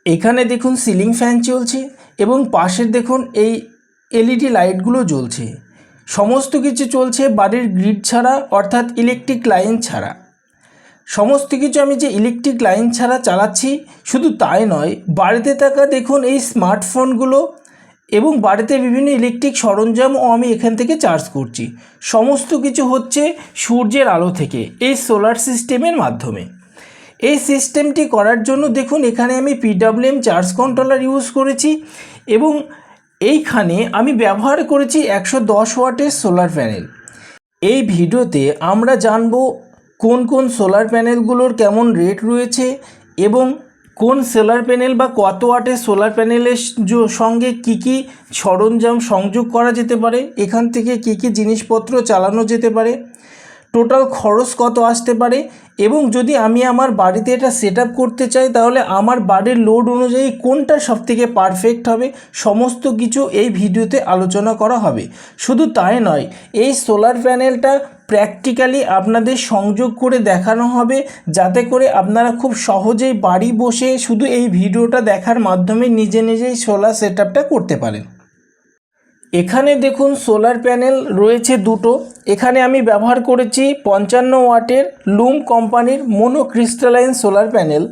এখানে দেখুন ceiling fan চলছে এবং পাশের দেখুন এই এলইডি লাইটগুলো জ্বলছে। সমস্ত কিছু চলছে বাড়ির গ্রিড ছাড়া, অর্থাৎ ইলেকট্রিক লাইন ছাড়া। সমস্ত কিছু আমি যে ইলেকট্রিক লাইন ছাড়া চালাচ্ছি, শুধু তাই নয়, বাড়িতে থাকা দেখুন এই স্মার্টফোনগুলো এবং বাড়িতে বিভিন্ন ইলেকট্রিক সরঞ্জামও আমি এখান থেকে চার্জ করছি। সমস্ত কিছু হচ্ছে সূর্যের আলো থেকে, এই সোলার সিস্টেমের মাধ্যমে। এই সিস্টেমটি করার জন্য দেখুন এখানে আমি PWM চার্জ কন্ট্রোলার ইউজ করেছি এবং এইখানে আমি ব্যবহার করেছি 110 ওয়াটের সোলার প্যানেল। এই ভিডিওতে আমরা জানব কোন কোন সোলার প্যানেলগুলোর কেমন রেট রয়েছে এবং কোন সোলার প্যানেল বা কত ওয়াটের সোলার প্যানেলের সঙ্গে কি কি সরঞ্জাম সংযোগ করা যেতে পারে, এখান থেকে কি কি জিনিসপত্র চালানো যেতে পারে, টোটাল খরচ কত আসতে পারে, এবং যদি আমি আমার বাড়িতে এটা সেট আপ করতে চাই তাহলে আমার বাড়ির লোড অনুযায়ী কোনটা সবথেকে পারফেক্ট হবে, সমস্ত কিছু এই ভিডিওতে আলোচনা করা হবে। শুধু তাই নয়, এই সোলার প্যানেলটা প্র্যাকটিক্যালি আপনাদের সংযোগ করে দেখানো হবে, যাতে করে আপনারা খুব সহজেই বাড়ি বসে শুধু এই ভিডিওটা দেখার মাধ্যমে নিজেই সোলার সেট আপটা করতে পারেন। এখানে দেখুন সোলার প্যানেল রয়েছে দুটো। এখানে আমি ব্যবহার করেছি 55 ওয়াটের লুম কোম্পানির মোনোক্রিস্টালাইন সোলার প্যানেল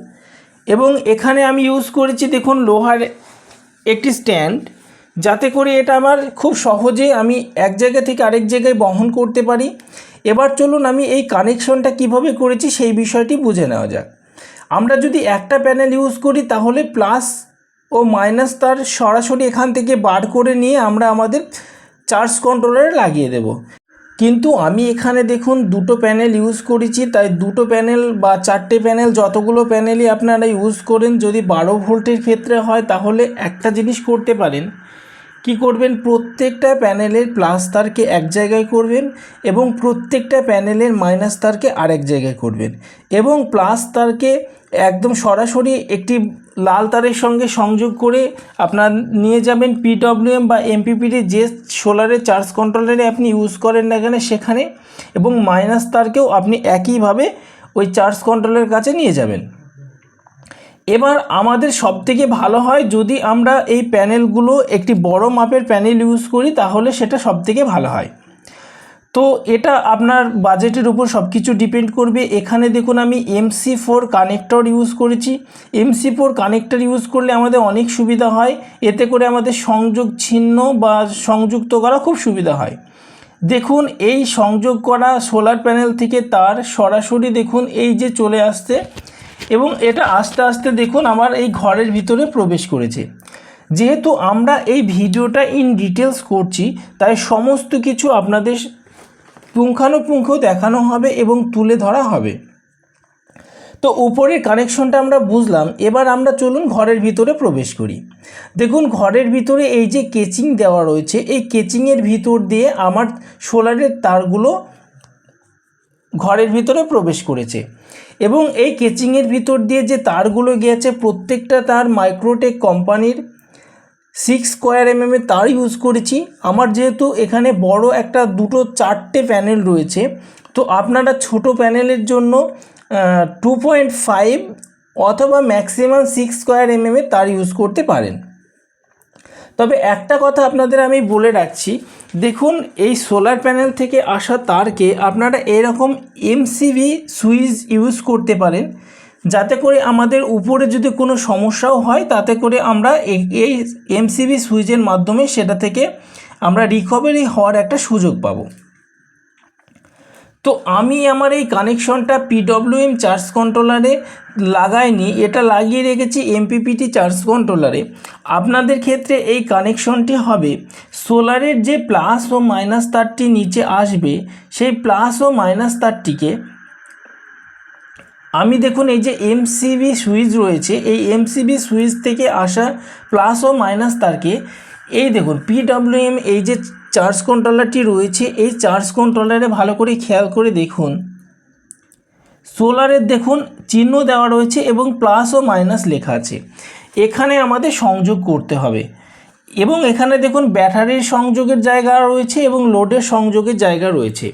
এবং এখানে আমি ইউজ করেছি দেখুন লোহার একটি স্ট্যান্ড, যাতে করে এটা আমার খুব সহজে আমি এক জায়গা থেকে আরেক জায়গায় বহন করতে পারি। এবার চলুন আমি এই কানেকশনটা কিভাবে করেছি সেই বিষয়টি বুঝে নেওয়া যাক। আমরা যদি একটা প্যানেল ইউজ করি তাহলে প্লাস ও মাইনাস তার সরাসরি এখান থেকে বার করে নিয়ে আমরা আমাদের চার্জ কন্ট্রোলারে লাগিয়ে দেব। কিন্তু আমি এখানে দেখুন দুটো প্যানেল ইউজ করেছি, তাই দুটো প্যানেল বা চারটে প্যানেল যতগুলো প্যানেলই আপনারা ইউজ করেন, যদি 12 ভোল্টের ক্ষেত্রে হয় তাহলে একটা জিনিস করতে পারেন। কি করবেন, প্রত্যেকটা প্যানেলের প্লাস তারকে এক জায়গায় করবেন এবং প্রত্যেকটা প্যানেলের মাইনাস তারকে আরেক জায়গায় করবেন এবং প্লাস তারকে একদম সরাসরি একটি লাল তারের সঙ্গে সংযোগ করে আপনার নিয়ে যাবেন PWM বা MPPT যে সোলারের চার্জ কন্ট্রোলারে আপনি ইউজ করেন না কেন সেখানে, এবং মাইনাস তারকেও আপনি একইভাবে ওই চার্জ কন্ট্রোলারের কাছে নিয়ে যাবেন। এবার আমাদের সবথেকে ভালো হয় যদি আমরা এই প্যানেলগুলো একটি বড় মাপের প্যানেল ইউজ করি, তাহলে সেটা সবথেকে ভালো হয়। তো এটা আপনার বাজেটের উপর সব কিছু ডিপেন্ড করবে। এখানে দেখুন আমি MC4 কানেক্টর ইউজ করেছি। MC4 কানেক্টর ইউজ করলে আমাদের অনেক সুবিধা হয়, এতে করে আমাদের সংযোগ ছিন্ন বা সংযুক্ত করা খুব সুবিধা হয়। দেখুন এই সংযোগ করা সোলার প্যানেল থেকে তার সরাসরি দেখুন এই যে চলে আসছে এবং এটা আস্তে আস্তে দেখুন আমার এই ঘরের ভিতরে প্রবেশ করেছে। যেহেতু আমরা এই ভিডিওটা ইন ডিটেলস করছি, তাই সমস্ত কিছু আপনাদের পুঙ্খানুপুঙ্খ দেখানো হবে এবং তুলে ধরা হবে। তো উপরের কানেকশনটা আমরা বুঝলাম, এবার আমরা চলুন ঘরের ভিতরে প্রবেশ করি। দেখুন ঘরের ভিতরে এই যে কেচিং দেওয়া রয়েছে, এই কেচিংয়ের ভিতর দিয়ে আমার সোলারের তারগুলো ঘরের ভিতরে প্রবেশ করেছে এবং এই কেচিংয়ের ভিতর দিয়ে যে তারগুলো গিয়েছে প্রত্যেকটা তার মাইক্রোটেক কোম্পানির 6 স্কোয়ার mm এর তার ইউজ করেছি। আমার যেহেতু এখানে বড় একটা দুটো চারটে প্যানেল রয়েছে, তো আপনারা ছোট প্যানেলের জন্য 2.5 অথবা ম্যাক্সিমাম 6 স্কোয়ার mm এর তার ইউজ করতে পারেন। তবে একটা কথা আপনাদের আমি বলে রাখছি, দেখুন এই সোলার প্যানেল থেকে আসা তারকে আপনারা এরকম MCB সুইচ ইউজ করতে পারেন, যাতে করে আমাদের উপরে যদি কোনো সমস্যাও হয় তাতে করে আমরা এই MCB সুইচের মাধ্যমে সেটা থেকে আমরা রিকভারি হওয়ার একটা সুযোগ পাবো। তো আমি আমার এই কানেকশনটা PWM চার্জ কন্ট্রোলারে লাগাইনি, এটা লাগিয়ে রেখেছি MPPT চার্জ কন্ট্রোলারে। আপনাদের ক্ষেত্রে এই কানেকশনটি হবে সোলারের যে প্লাস ও মাইনাস তারটি নিচে আসবে, সেই প্লাস ও মাইনাস তারটিকে আমি দেখুন এই যে MCB সুইচ রয়েছে, এই MCB সুইচ থেকে আসা প্লাস ও মাইনাস তারকে এই দেখুন PWM এই যে চার্জ কন্ট্রোলারটি রয়েছে, এই চার্জ কন্ট্রোলারে ভালো করে খেয়াল করে দেখুন সোলারের দেখুন চিহ্ন দেওয়া রয়েছে এবং প্লাস ও মাইনাস লেখা আছে। এখানে আমাদের সংযোগ করতে হবে। এবং এখানে দেখুন ব্যাটারির সংযোগের জায়গা রয়েছে এবং লোডের সংযোগের জায়গা রয়েছে।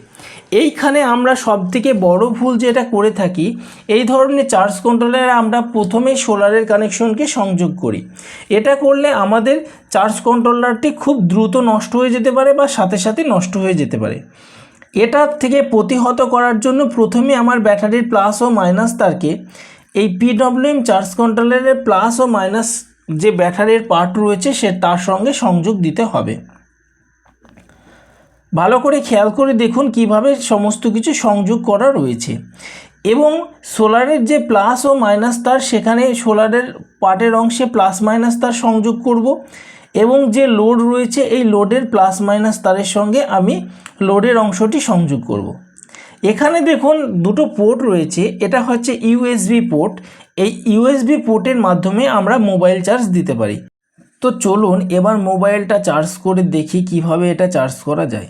এইখানে আমরা সবথেকে বড় ভুল যেটা করে থাকি, এই ধরনের চার্জ কন্ট্রোলারে আমরা প্রথমে সোলারের কানেকশনকে সংযোগ করি। এটা করলে আমাদের চার্জ কন্ট্রোলারটি খুব দ্রুত নষ্ট হয়ে যেতে পারে বা সাথে সাথে নষ্ট হয়ে যেতে পারে। এটার থেকে প্রতিহত করার জন্য প্রথমে আমার ব্যাটারির প্লাস ও মাইনাস তারকে এই পিডব্লিউএম চার্জ কন্ট্রোলারের প্লাস ও মাইনাস যে ব্যাটারির পার্ট রয়েছে সে তার সঙ্গে সংযোগ দিতে হবে। ভালো করে খেয়াল করে দেখুন কিভাবে সমস্ত কিছু সংযোগ করা রয়েছে। এবং সোলারের যে প্লাস ও মাইনাস তার, সেখানে সোলারের পার্টের অংশে প্লাস মাইনাস তার সংযোগ করব এবং যে লোড রয়েছে এই লোডের প্লাস মাইনাস তারের সঙ্গে আমি লোডের অংশটি সংযোগ করব। এখানে দেখুন দুটো পোর্ট রয়েছে, এটা হচ্ছে ইউএসবি পোর্ট। এই ইউএসবি পোর্টের মাধ্যমে আমরা মোবাইল চার্জ দিতে পারি। তো চলুন এবার মোবাইলটা চার্জ করে দেখি কিভাবে এটা চার্জ করা যায়।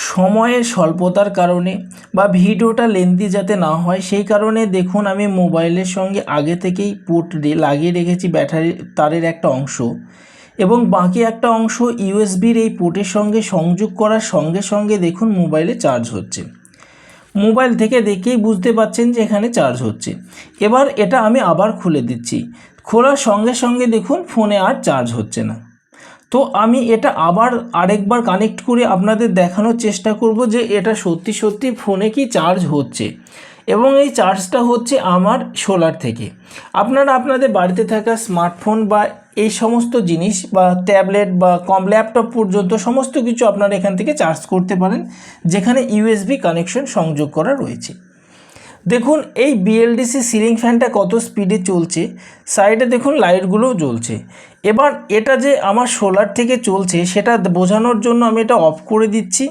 সময়ের স্বল্পতার কারণে বা ভিডিওটা লেন্দি যাতে না হয় সেই কারণে দেখুন আমি মোবাইলের সঙ্গে আগে থেকেই পোর্ট লাগিয়ে রেখেছি ব্যাটারি তারের একটা অংশ, এবং বাকি একটা অংশ ইউএসবির এই পোর্টের সঙ্গে সংযোগ করার সঙ্গে সঙ্গে দেখুন মোবাইলে চার্জ হচ্ছে। মোবাইল থেকে দেখেই বুঝতে পাচ্ছেন যে এখানে চার্জ হচ্ছে। এবার এটা আমি আবার খুলে দিচ্ছি, খোলার সঙ্গে সঙ্গে দেখুন ফোনে আর চার্জ হচ্ছে না। তো আমি এটা আবার আরেকবার কানেক্ট করে আপনাদের দেখানোর চেষ্টা করব যে এটা সত্যি সত্যি ফোনে কি চার্জ হচ্ছে, এবং এই চার্জটা হচ্ছে আমার সোলার থেকে। আপনারা আপনাদের বাড়িতে থাকা স্মার্টফোন বা এই সমস্ত জিনিস বা ট্যাবলেট বা ল্যাপটপ পর্যন্ত সমস্ত কিছু আপনারা এখান থেকে চার্জ করতে পারেন, যেখানে ইউএসবি কানেকশন সংযোগ করা রয়েছে। দেখুন এই বিএলডিসি সিলিং ফ্যানটা কত স্পিডে চলছে, সাইডে দেখুন লাইটগুলোও জ্বলছে। এবার এটা যে আমার সোলার থেকে চলছে সেটা বোঝানোর জন্য আমি এটা অফ করে দিচ্ছি।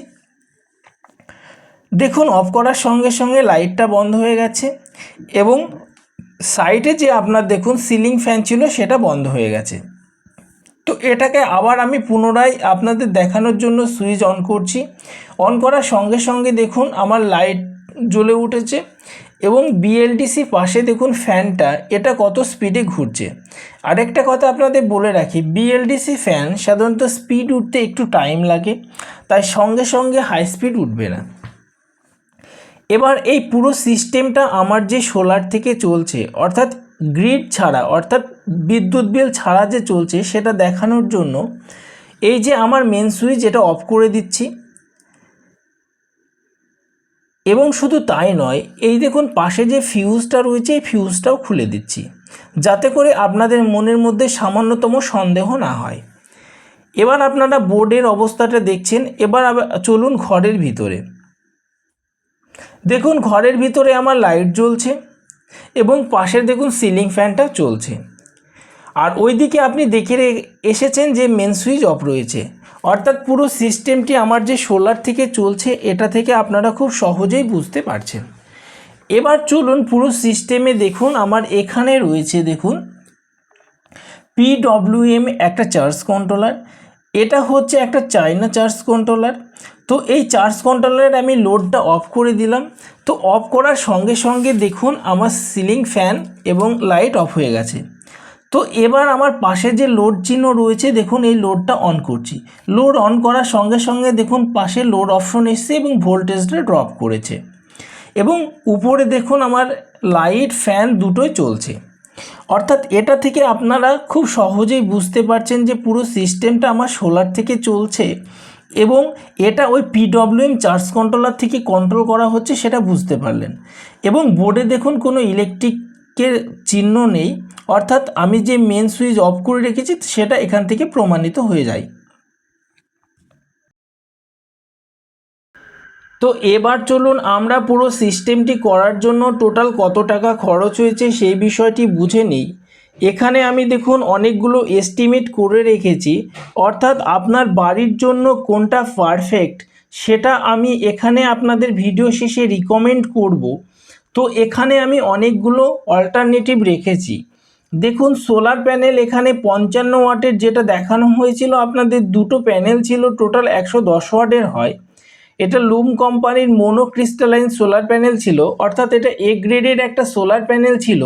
দেখুন অফ করার সঙ্গে সঙ্গে লাইটটা বন্ধ হয়ে গেছে এবং সাইডে যে আপনার দেখুন সিলিং ফ্যান ছিল সেটা বন্ধ হয়ে গেছে। তো এটাকে আবার আমি পুনরায় আপনাদের দেখানোর জন্য সুইচ অন করছি। অন করার সঙ্গে সঙ্গে দেখুন আমার লাইট জ্বলে উঠেছে এবং বিএলডিসি পাশে দেখুন ফ্যানটা এটা কত স্পিডে ঘুরছে। আরেকটা কথা আপনাদের বলে রাখি, বিএলডিসি ফ্যান সাধারণত স্পিড উঠতে একটু টাইম লাগে, তাই সঙ্গে সঙ্গে হাই স্পিড উঠবে না। এবার এই পুরো সিস্টেমটা আমার যে সোলার থেকে চলছে, অর্থাৎ গ্রিড ছাড়া, অর্থাৎ বিদ্যুৎ বিল ছাড়া যে চলছে সেটা দেখানোর জন্য এই যে আমার মেন সুইচ এটা অফ করে দিচ্ছি। এবং শুধু তাই নয়, এই দেখুন পাশে যে ফিউজটা রয়েছে এই ফিউজটাও খুলে দিচ্ছি, যাতে করে আপনাদের মনের মধ্যে সামান্যতম সন্দেহ না হয়। এবার আপনারা বোর্ডের অবস্থাটা দেখছেন। এবার চলুন ঘরের ভিতরে। দেখুন ঘরের ভিতরে আমার লাইট জ্বলছে এবং পাশে দেখুন সিলিং ফ্যানটা চলছে, আর ওইদিকে আপনি দেখে এসেছেন যে মেন সুইচ অফ রয়েছে। অর্থাৎ পুরো সিস্টেমটি আমার যে সোলার থেকে চলছে এটা থেকে আপনারা খুব সহজেই বুঝতে পারছেন। এবার চলুন পুরো সিস্টেমে দেখুন আমার এখানে রয়েছে দেখুন পিডব্লিউএম একটা চার্জ কন্ট্রোলার। এটা হচ্ছে একটা চায়না চার্জ কন্ট্রোলার। তো এই চার্জ কন্ট্রোলারে আমি লোডটা অফ করে দিলাম। তো অফ করার সঙ্গে সঙ্গে দেখুন আমার সিলিং ফ্যান এবং লাইট অফ হয়ে গেছে। তো এবার আমার পাশে যে লোড চিহ্ন রয়েছে দেখুন এই লোডটা অন করছি। লোড অন করার সঙ্গে সঙ্গে দেখুন পাশে লোড অপশন এসছে এবং ভোল্টেজটা ড্রপ করেছে, এবং উপরে দেখুন আমার লাইট ফ্যান দুটোই চলছে। অর্থাৎ এটা থেকে আপনারা খুব সহজেই বুঝতে পারছেন যে পুরো সিস্টেমটা আমার সোলার থেকে চলছে এবং এটা ওই পিডব্লিউএম চার্জ কন্ট্রোলার থেকে কন্ট্রোল করা হচ্ছে, সেটা বুঝতে পারলেন। এবং বোর্ডে দেখুন কোনো ইলেকট্রিকের চিহ্ন নেই, অর্থাৎ আমি যে মেন সুইচ অফ করে রেখেছি সেটা এখান থেকে প্রমাণিত হয়ে যায়। তো এবার চলুন আমরা পুরো সিস্টেমটি করার জন্য টোটাল কত টাকা খরচ হয়েছে সেই বিষয়টি বুঝে নিই। এখানে আমি দেখুন অনেকগুলো এস্টিমেট করে রেখেছি, অর্থাৎ আপনার বাড়ির জন্য কোনটা পারফেক্ট সেটা আমি এখানে আপনাদের ভিডিও শেষে রিকমেন্ড করব। তো এখানে আমি অনেকগুলো অল্টারনেটিভ রেখেছি। দেখুন সোলার প্যানেল এখানে 55 ওয়াটের যেটা দেখানো হয়েছিল আপনাদের, দুটো প্যানেল ছিল টোটাল 110 ওয়াটের হয়। এটা লুম কোম্পানির মোনোক্রিস্টালাইন সোলার প্যানেল ছিল, অর্থাৎ এটা এ গ্রেডের একটা সোলার প্যানেল ছিল।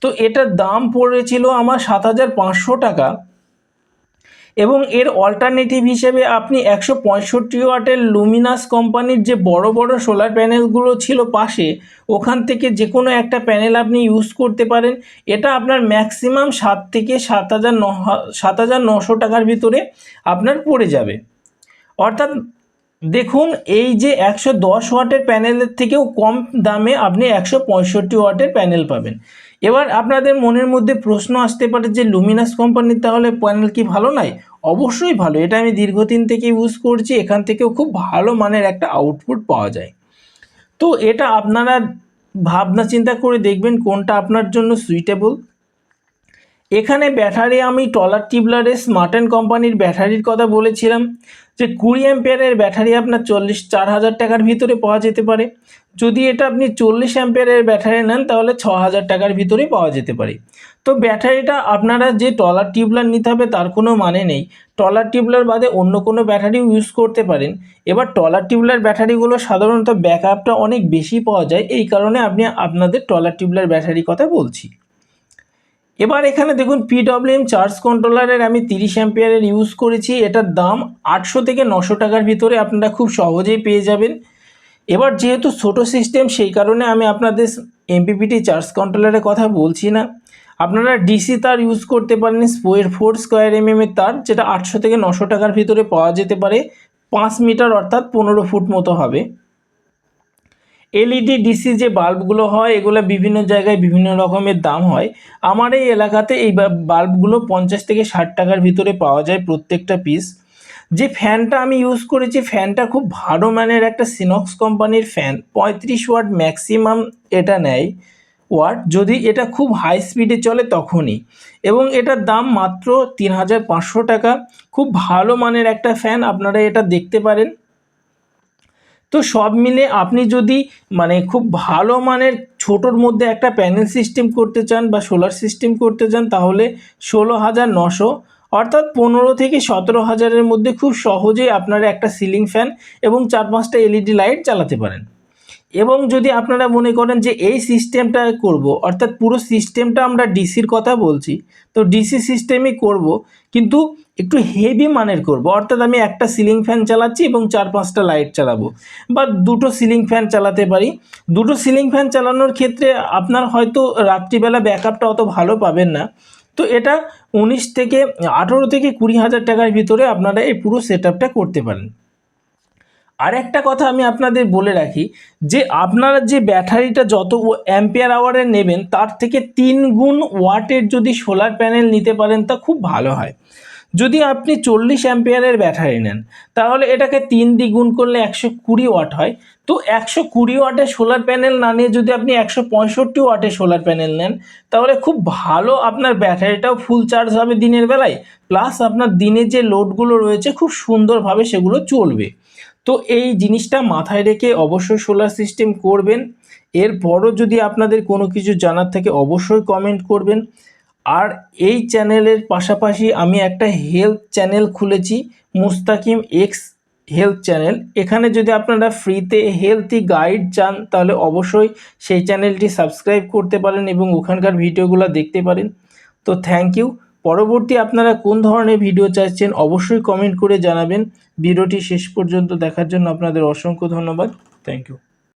তো এটার দাম পড়েছিল আমার 7,500 টাকা। এবং এর অল্টারনেটিভ হিসেবে আপনি 165 ওয়াটের লুমিনাস কোম্পানির যে বড় বড় সোলার প্যানেলগুলো ছিল পাশে, ওখান থেকে যে কোনো একটা প্যানেল আপনি ইউজ করতে পারেন। এটা আপনার ম্যাক্সিমাম 7 থেকে 7,900 টাকার ভিতরে আপনার পড়ে যাবে। অর্থাৎ দেখুন, এই যে 110 ওয়াটের প্যানেলের থেকেও কম দামে আপনি 165 ওয়াটের প্যানেল পাবেন। এবার আপনাদের মনের মধ্যে প্রশ্ন আসতে পারে যে লুমিনাস কোম্পানির তাহলে প্যানেল কি ভালো নয়? অবশ্যই ভালো, এটা আমি দীর্ঘদিন থেকে ইউজ করছি, এখান থেকেও খুব ভালো মানের একটা আউটপুট পাওয়া যায়। তো এটা আপনারা ভাবনা চিন্তা করে দেখবেন কোনটা আপনার জন্য সুইটেবল। এখানে ব্যাটারি আমি টলার টিবলারের স্মার্টেন কোম্পানির ব্যাটারির কথা বলেছিলাম যে 20 অ্যাম্পিয়ারের ব্যাটারি আপনার 4,000 টাকার ভিতরে পাওয়া যেতে পারে। যদি এটা আপনি 40 অ্যাম্পিয়ারের ব্যাটারি নেন তাহলে 6,000 টাকার ভিতরে পাওয়া যেতে পারে। তো ব্যাটারিটা আপনারা যে টলার টিবলার নিতে হবে তার কোনো মানে নেই, টলার টিবলার বাদে অন্য কোনো ব্যাটারিও ইউজ করতে পারেন। এবার টলার টিবলার ব্যাটারিগুলো সাধারণত ব্যাকআপটা অনেক বেশি পাওয়া যায়, এই কারণে আমি আপনাদের টলার টিবলার ব্যাটারি কথা বলছি। এবার এখানে দেখুন PWM চার্জ কন্ট্রোলারের আমি 30 অ্যাম্পিয়ারের ইউজ করেছি, এটার দাম 800 থেকে 900 টাকার ভিতরে আপনারা খুব সহজেই পেয়ে যাবেন। এবার যেহেতু ছোট সিস্টেম সেই কারণে আমি আপনাদের MPPT চার্জ কন্ট্রোলারের কথা বলছি না। আপনারা ডিসি তার ইউজ করতে পারেন, 4 স্কোয়ার mm এর তার, যেটা 800 থেকে 900 টাকার ভিতরে পাওয়া যেতে পারে, 5 মিটার অর্থাৎ 15 ফুট মতো হবে। LED ডিসি যে বাল্বগুলো হয় এগুলো বিভিন্ন জায়গায় বিভিন্ন রকমের দাম হয়। আমার এই এলাকাতে এই বাল্বগুলো 50 থেকে 60 টাকার ভিতরে পাওয়া যায় প্রত্যেকটা পিস। যে ফ্যানটা আমি ইউজ করেছি ফ্যানটা খুব ভালো মানের একটা সিনক্স কোম্পানির ফ্যান, 35 ওয়াট ম্যাক্সিমাম এটা নেয় ওয়াট, যদি এটা খুব হাই স্পিডে চলে তখনই, এবং এটার দাম মাত্র 3,500 টাকা। খুব ভালো মানের একটা ফ্যান, আপনারা এটা দেখতে পারেন। তো সব মিলে আপনি যদি মানে খুব ভালো মানের ছোটোর মধ্যে একটা প্যানেল সিস্টেম করতে চান বা সোলার সিস্টেম করতে চান তাহলে 16,900 অর্থাৎ 15 থেকে 17,000-এর মধ্যে খুব সহজেই আপনারা একটা সিলিং ফ্যান এবং 4-5টা LED লাইট চালাতে পারেন। এবং যদি আপনারা মনে করেন যে এই সিস্টেমটা করব, অর্থাৎ পুরো সিস্টেমটা আমরা ডিসির কথা বলছি, তো ডিসি সিস্টেমই করব, কিন্তু একটু হেভি মানের করব, অর্থাৎ আমি একটা সিলিং ফ্যান চালাচ্ছি এবং 4-5টা লাইট চালাবো, বা দুটো সিলিং ফ্যান চালাতে পারি। দুটো সিলিং ফ্যান চালানোর ক্ষেত্রে আপনার হয়তো রাত্রিবেলা ব্যাকআপটা অত ভালো পাবেন না। তো এটা 18 থেকে 20,000 টাকার ভিতরে আপনারা এই পুরো সেটআপটা করতে পারেন। আর একটা কথা আমি আপনাদের বলে রাখি যে আপনারা যে ব্যাটারিটা যত অ্যাম্পিয়ার আওয়ারের নেবেন তার থেকে 3 গুণ ওয়াটের যদি সোলার প্যানেল নিতে পারেন তা খুব ভালো হয়। যদি আপনি 40 অ্যাম্পিয়ারের ব্যাটারি নেন তাহলে এটাকে 3 দিয়ে গুণ করলে 120 ওয়াট হয়। তো 120 ওয়াটের সোলার প্যানেল না নিয়ে যদি আপনি 165 ওয়াটের সোলার প্যানেল নেন তাহলে খুব ভালো আপনার ব্যাটারিটাও ফুল চার্জ হবে দিনের বেলায়, প্লাস আপনার দিনে যে লোডগুলো রয়েছে খুব সুন্দরভাবে সেগুলো চলবে। তো এই জিনিসটা মাথায় রেখে অবশ্যই সোলার সিস্টেম করবেন। এরপরও যদি আপনাদের কোনো কিছু জানার থাকে অবশ্যই কমেন্ট করবেন। আর এই চ্যানেলের পাশাপাশি আমি একটা হেলথ চ্যানেল খুলেছি, মুস্তাকিম এক্স হেলথ চ্যানেল। এখানে যদি আপনারা ফ্রিতে হেলথি গাইড চান তাহলে অবশ্যই সেই চ্যানেলটি সাবস্ক্রাইব করতে পারেন এবং ওখানকার ভিডিওগুলো দেখতে পারেন। তো থ্যাংক ইউ। পরবর্তী আপনারা কোন ধরনের ভিডিও চাইছেন অবশ্যই কমেন্ট করে জানাবেন। ভিডিওটি শেষ পর্যন্ত দেখার জন্য আপনাদের অসংখ্য ধন্যবাদ। Thank you.